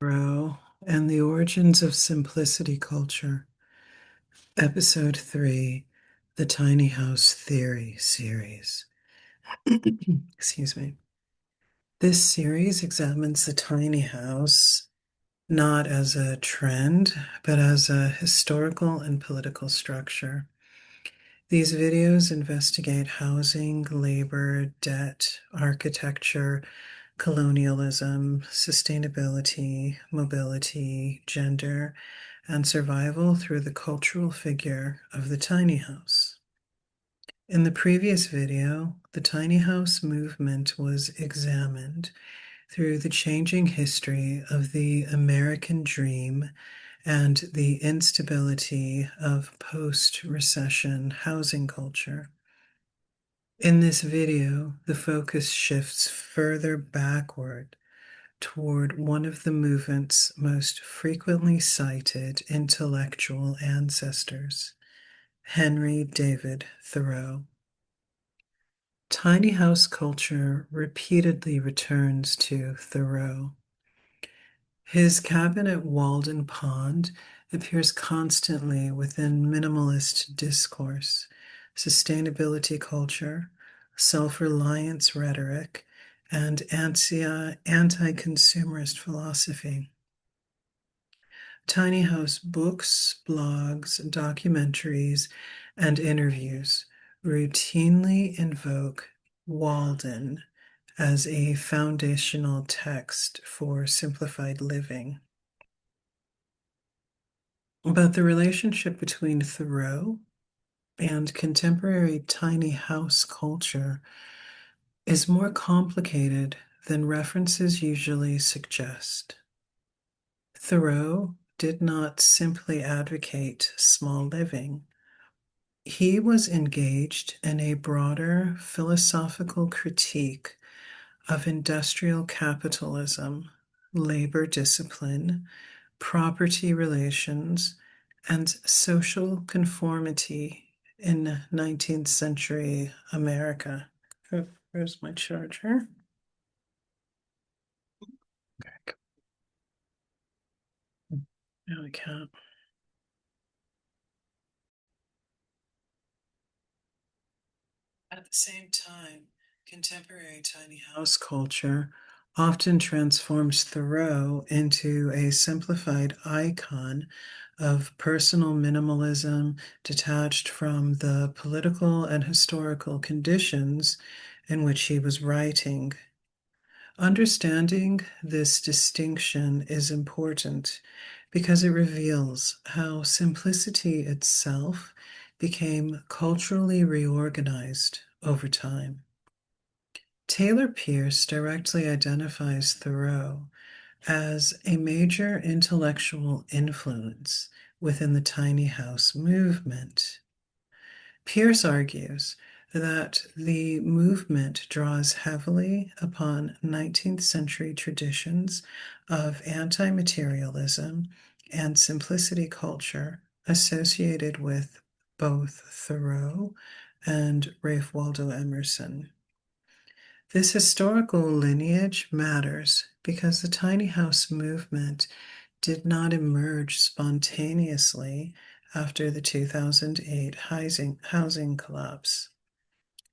Thoreau and the Origins of Simplicity Culture, Episode 3, the Tiny House Theory series. Excuse me. This series examines the tiny house not as a trend, but as a historical and political structure. These videos investigate housing, labor, debt, architecture, colonialism, sustainability, mobility, gender, and survival through the cultural figure of the tiny house. In the previous video, the tiny house movement was examined through the changing history of the American dream and the instability of post-recession housing culture. In this video, the focus shifts further backward toward one of the movement's most frequently cited intellectual ancestors, Henry David Thoreau. Tiny house culture repeatedly returns to Thoreau. His cabin at Walden Pond appears constantly within minimalist discourse, sustainability culture, self-reliance rhetoric, and anti-consumerist philosophy. Tiny house books, blogs, documentaries, and interviews routinely invoke Walden as a foundational text for simplified living. But the relationship between Thoreau and contemporary tiny house culture is more complicated than references usually suggest. Thoreau did not simply advocate small living. He was engaged in a broader philosophical critique of industrial capitalism, labor discipline, property relations, and social conformity in 19th century America. Oh, where's my charger? No, I can't. At the same time, contemporary tiny house culture often transforms Thoreau into a simplified icon of personal minimalism detached from the political and historical conditions in which he was writing. Understanding this distinction is important because it reveals how simplicity itself became culturally reorganized over time. Taylor Pierce directly identifies Thoreau as a major intellectual influence within the tiny house movement. Pierce argues that the movement draws heavily upon 19th century traditions of anti-materialism and simplicity culture associated with both Thoreau and Ralph Waldo Emerson. This historical lineage matters because the tiny house movement did not emerge spontaneously after the 2008 housing collapse.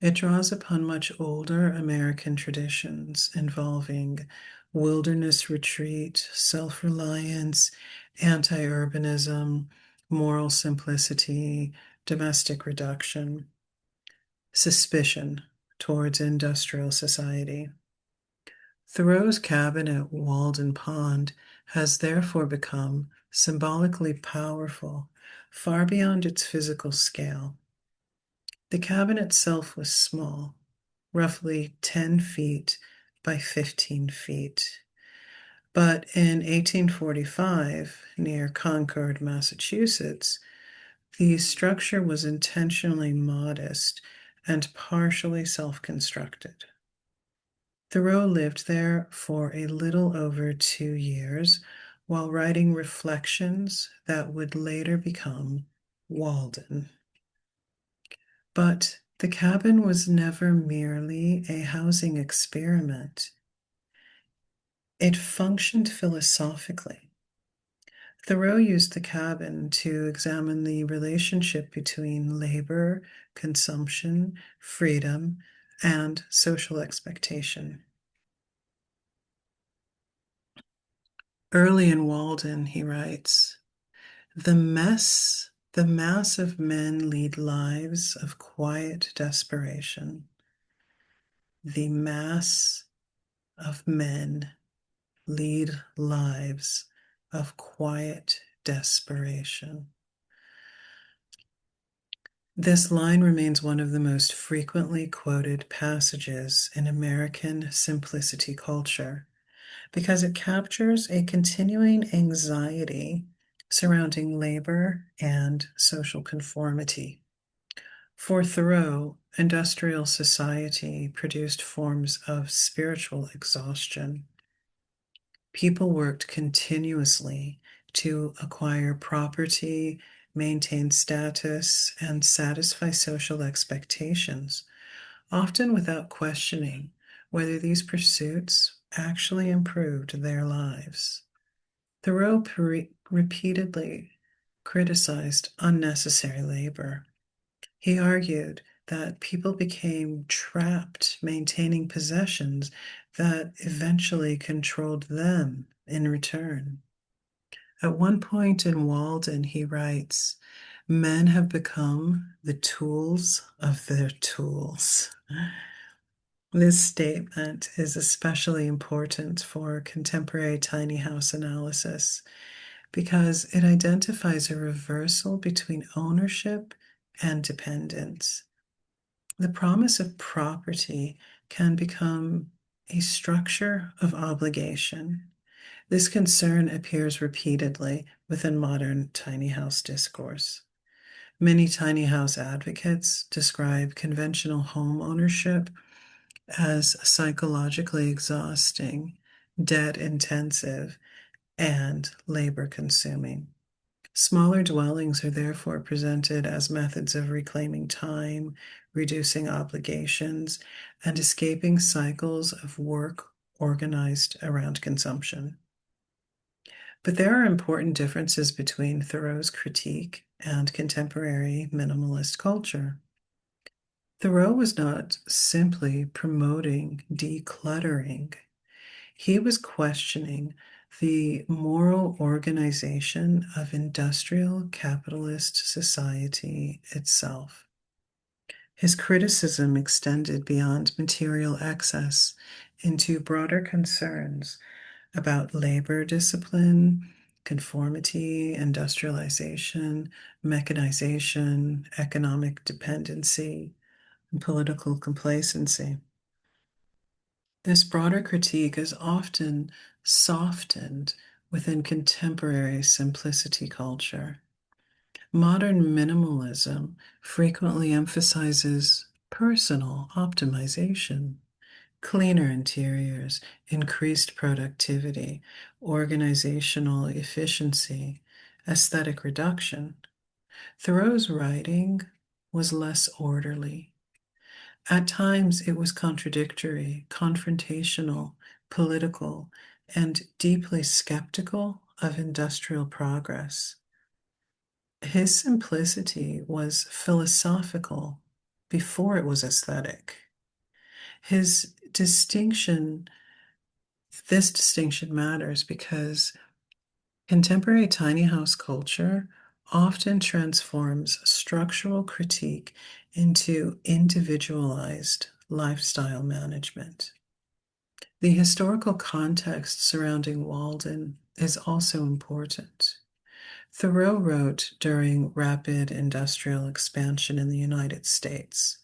It draws upon much older American traditions involving wilderness retreat, self-reliance, anti-urbanism, moral simplicity, domestic reduction, suspicion towards industrial society. Thoreau's cabin at Walden Pond has therefore become symbolically powerful, far beyond its physical scale. The cabin itself was small, roughly 10 feet by 15 feet. But in 1845, near Concord, Massachusetts, the structure was intentionally modest and partially self-constructed. Thoreau lived there for a little over 2 years while writing reflections that would later become Walden. But the cabin was never merely a housing experiment. It functioned philosophically. Thoreau used the cabin to examine the relationship between labor, consumption, freedom, and social expectation. Early in Walden, he writes, the mass of men lead lives of quiet desperation. The mass of men lead lives of quiet desperation. This line remains one of the most frequently quoted passages in American simplicity culture because it captures a continuing anxiety surrounding labor and social conformity. For Thoreau, industrial society produced forms of spiritual exhaustion. People worked continuously to acquire property, maintain status, and satisfy social expectations, often without questioning whether these pursuits actually improved their lives. Thoreau repeatedly criticized unnecessary labor. He argued that people became trapped maintaining possessions that eventually controlled them in return. At one point in Walden, he writes, "Men have become the tools of their tools." This statement is especially important for contemporary tiny house analysis because it identifies a reversal between ownership and dependence. The promise of property can become a structure of obligation. This concern appears repeatedly within modern tiny house discourse. Many tiny house advocates describe conventional home ownership as psychologically exhausting, debt intensive, and labor consuming. Smaller dwellings are therefore presented as methods of reclaiming time, reducing obligations, and escaping cycles of work organized around consumption. But there are important differences between Thoreau's critique and contemporary minimalist culture. Thoreau was not simply promoting decluttering, he was questioning the moral organization of industrial capitalist society itself. His criticism extended beyond material excess into broader concerns about labor discipline, conformity, industrialization, mechanization, economic dependency, and political complacency. This broader critique is often softened within contemporary simplicity culture. Modern minimalism frequently emphasizes personal optimization, cleaner interiors, increased productivity, organizational efficiency, aesthetic reduction. Thoreau's writing was less orderly. At times, it was contradictory, confrontational, political, and deeply skeptical of industrial progress. His simplicity was philosophical before it was aesthetic. His distinction, this distinction matters because contemporary tiny house culture often transforms structural critique into individualized lifestyle management. The historical context surrounding Walden is also important. Thoreau wrote during rapid industrial expansion in the United States.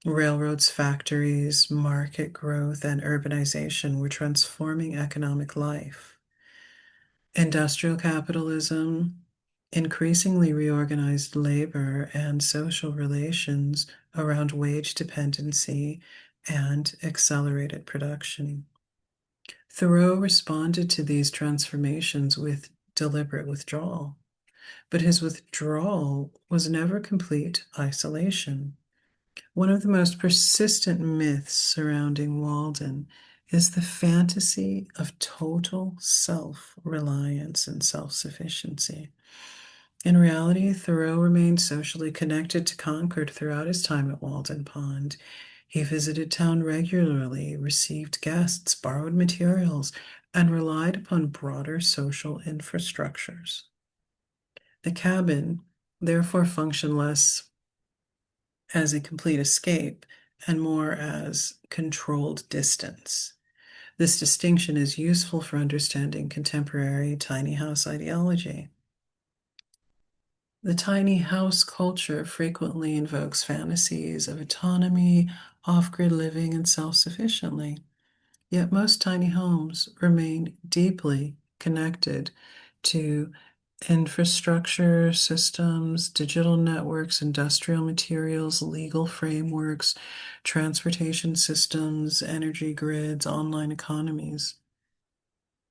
Railroads, factories, market growth, and urbanization were transforming economic life. Industrial capitalism increasingly reorganized labor and social relations around wage dependency and accelerated production. Thoreau responded to these transformations with deliberate withdrawal, but his withdrawal was never complete isolation. One of the most persistent myths surrounding Walden is the fantasy of total self-reliance and self-sufficiency. In reality, Thoreau remained socially connected to Concord throughout his time at Walden Pond. He visited town regularly, received guests, borrowed materials, and relied upon broader social infrastructures. The cabin therefore functioned less as a complete escape and more as controlled distance. This distinction is useful for understanding contemporary tiny house ideology. The tiny house culture frequently invokes fantasies of autonomy, off-grid living, and self-sufficiently. Yet most tiny homes remain deeply connected to infrastructure systems, digital networks, industrial materials, legal frameworks, transportation systems, energy grids, online economies.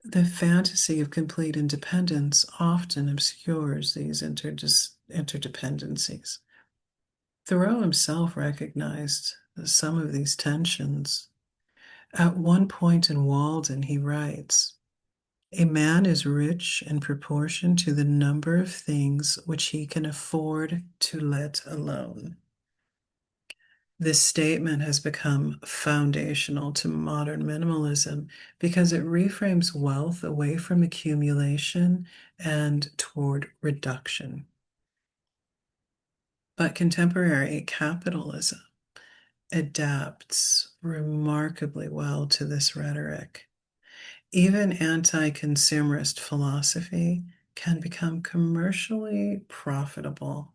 The fantasy of complete independence often obscures these interdependencies. Thoreau himself recognized some of these tensions. At one point in Walden, he writes, "A man is rich in proportion to the number of things which he can afford to let alone." This statement has become foundational to modern minimalism because it reframes wealth away from accumulation and toward reduction. But contemporary capitalism adapts remarkably well to this rhetoric. Even anti-consumerist philosophy can become commercially profitable.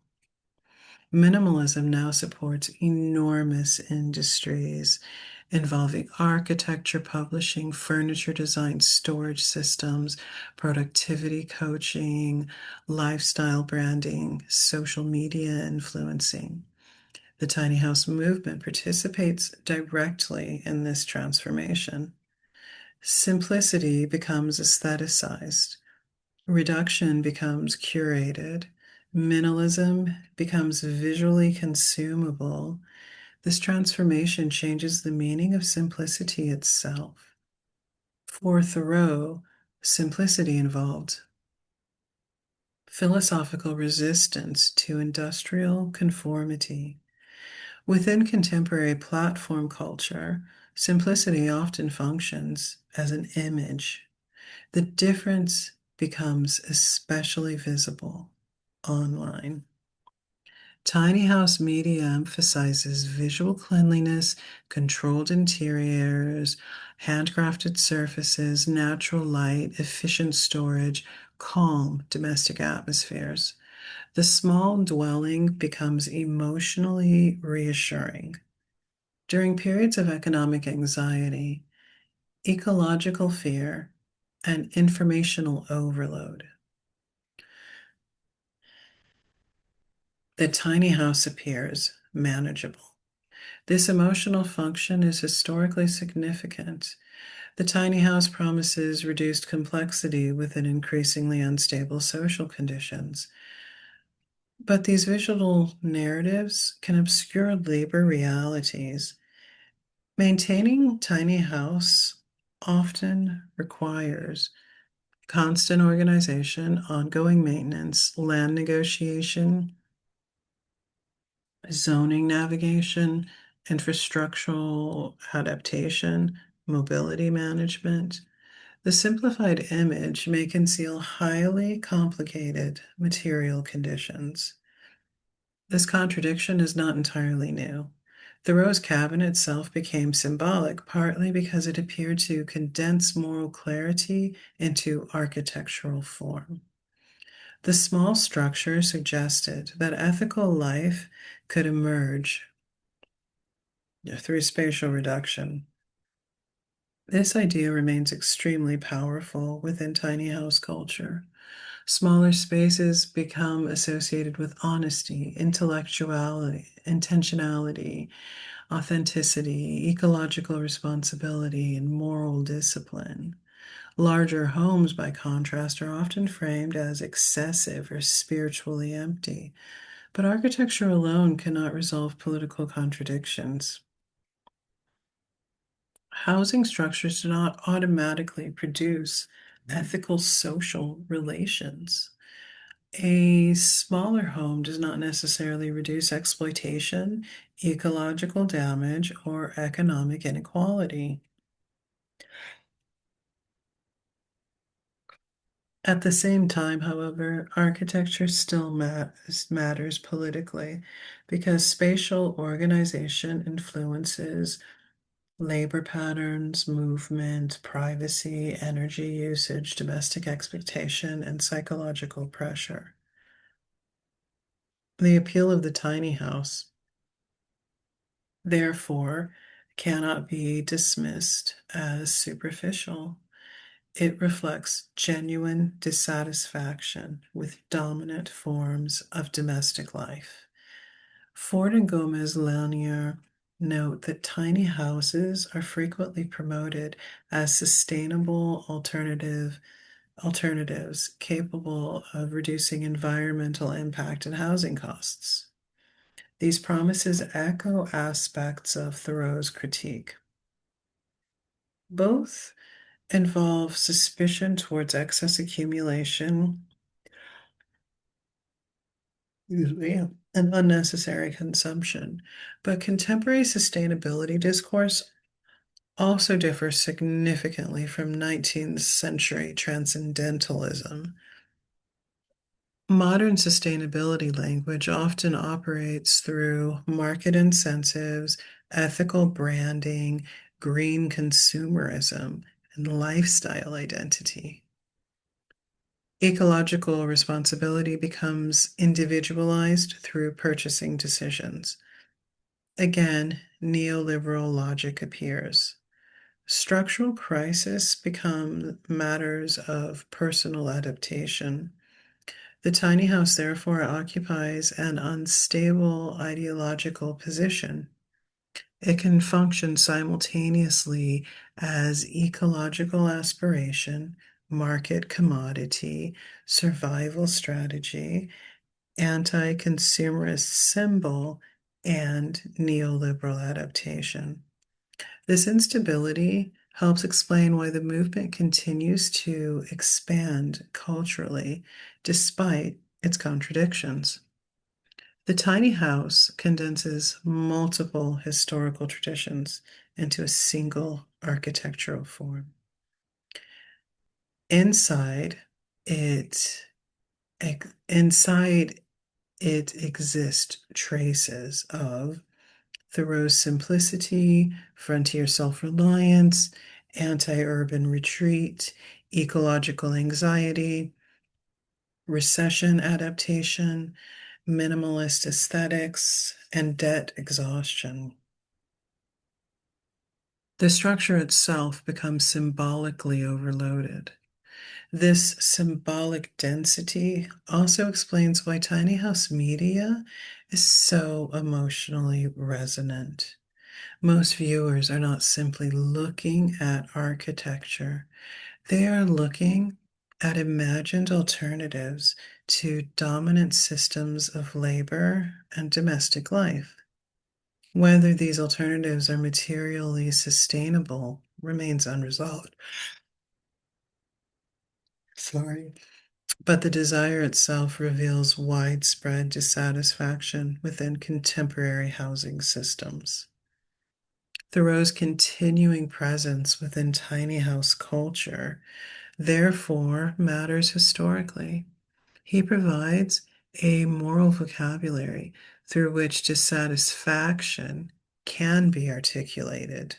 Minimalism now supports enormous industries involving architecture, publishing, furniture design, storage systems, productivity coaching, lifestyle branding, social media influencing. The tiny house movement participates directly in this transformation. Simplicity becomes aestheticized. Reduction becomes curated. Minimalism becomes visually consumable. This transformation changes the meaning of simplicity itself. For Thoreau, simplicity involved philosophical resistance to industrial conformity. Within contemporary platform culture, simplicity often functions as an image. The difference becomes especially visible online. Tiny house media emphasizes visual cleanliness, controlled interiors, handcrafted surfaces, natural light, efficient storage, calm domestic atmospheres. The small dwelling becomes emotionally reassuring. During periods of economic anxiety, ecological fear, and informational overload, the tiny house appears manageable. This emotional function is historically significant. The tiny house promises reduced complexity within increasingly unstable social conditions. But these visual narratives can obscure labor realities. Maintaining tiny house often requires constant organization, ongoing maintenance, land negotiation, zoning navigation, infrastructural adaptation, mobility management. The simplified image may conceal highly complicated material conditions. This contradiction is not entirely new. Thoreau's cabin itself became symbolic partly because it appeared to condense moral clarity into architectural form. The small structure suggested that ethical life could emerge through spatial reduction. This idea remains extremely powerful within tiny house culture. Smaller spaces become associated with honesty, intellectuality, intentionality, authenticity, ecological responsibility, and moral discipline. Larger homes, by contrast, are often framed as excessive or spiritually empty, but architecture alone cannot resolve political contradictions. Housing structures do not automatically produce ethical social relations. A smaller home does not necessarily reduce exploitation, ecological damage, or economic inequality. At the same time, however, architecture still matters politically because spatial organization influences labor patterns, movement, privacy, energy usage, domestic expectation, and psychological pressure. The appeal of the tiny house, therefore, cannot be dismissed as superficial. It reflects genuine dissatisfaction with dominant forms of domestic life. Ford and Gomez Lanier note that tiny houses are frequently promoted as sustainable alternatives capable of reducing environmental impact and housing costs. These promises echo aspects of Thoreau's critique. Both involve suspicion towards excess accumulation, and unnecessary consumption. But contemporary sustainability discourse also differs significantly from 19th century transcendentalism. Modern sustainability language often operates through market incentives, ethical branding, green consumerism, and lifestyle identity. Ecological responsibility becomes individualized through purchasing decisions. Again, neoliberal logic appears. Structural crisis become matters of personal adaptation. The tiny house, therefore, occupies an unstable ideological position. It can function simultaneously as ecological aspiration, market commodity, survival strategy, anti-consumerist symbol, and neoliberal adaptation. This instability helps explain why the movement continues to expand culturally despite its contradictions. The tiny house condenses multiple historical traditions into a single architectural form. Inside it, inside it exist traces of Thoreau's simplicity, frontier self-reliance, anti-urban retreat, ecological anxiety, recession adaptation, minimalist aesthetics, and debt exhaustion. The structure itself becomes symbolically overloaded. This symbolic density also explains why tiny house media is so emotionally resonant. Most viewers are not simply looking at architecture, they are looking at imagined alternatives to dominant systems of labor and domestic life. Whether these alternatives are materially sustainable remains unresolved. Sorry. But the desire itself reveals widespread dissatisfaction within contemporary housing systems. Thoreau's continuing presence within tiny house culture, therefore, matters historically. He provides a moral vocabulary through which dissatisfaction can be articulated.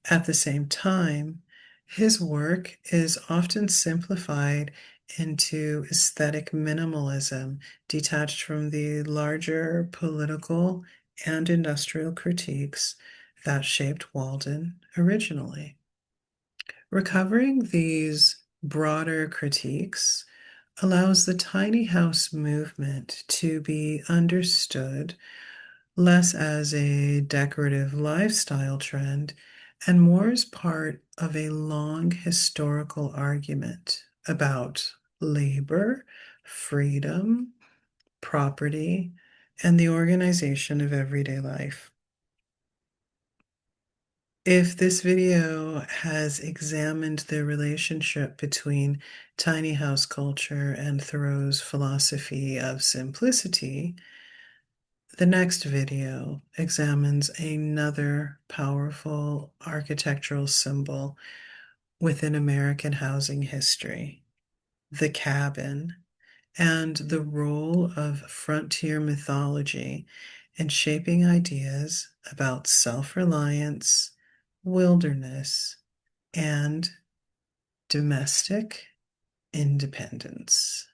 At the same time, his work is often simplified into aesthetic minimalism, detached from the larger political and industrial critiques that shaped Walden originally. Recovering these broader critiques allows the tiny house movement to be understood less as a decorative lifestyle trend and more as part of a long historical argument about labor, freedom, property, and the organization of everyday life. If this video has examined the relationship between tiny house culture and Thoreau's philosophy of simplicity, the next video examines another powerful architectural symbol within American housing history, the cabin, and the role of frontier mythology in shaping ideas about self-reliance, wilderness, and domestic independence.